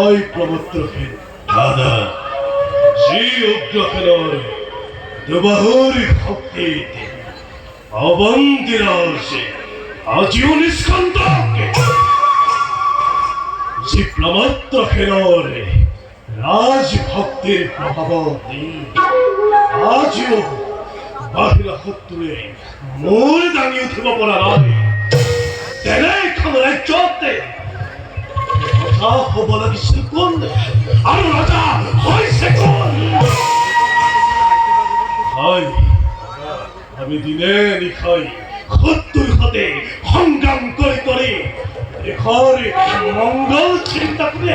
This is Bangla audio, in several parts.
হয় প্রবর্তকের দাদা শ্রী উগ্রকের দুবাহুরি ভক্তিতে অবন্তিরাসে আজিও নিষ্কান্তকে যে প্রবর্তকের রাজভক্তির প্রভাবতে আজিও বাহিরা শত্রুৱে মূল দাঙি উঠিব পৰা নাই তেনেখন ৰাজ্যতে ৰজা হ'ব লাগিছিল কোন আৰু ৰজা হৈছে কোন হয় আমি দিনে নিশাই শত্ৰুৰ সৈতে সংগ্ৰাম কৰি কৰি দেশৰ মংগল চিন্তা কৰি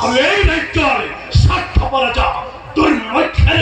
আৰু এই ৰাজ্যৰ স্বাৰ্থপৰ ৰজা তোৰ মধ্যে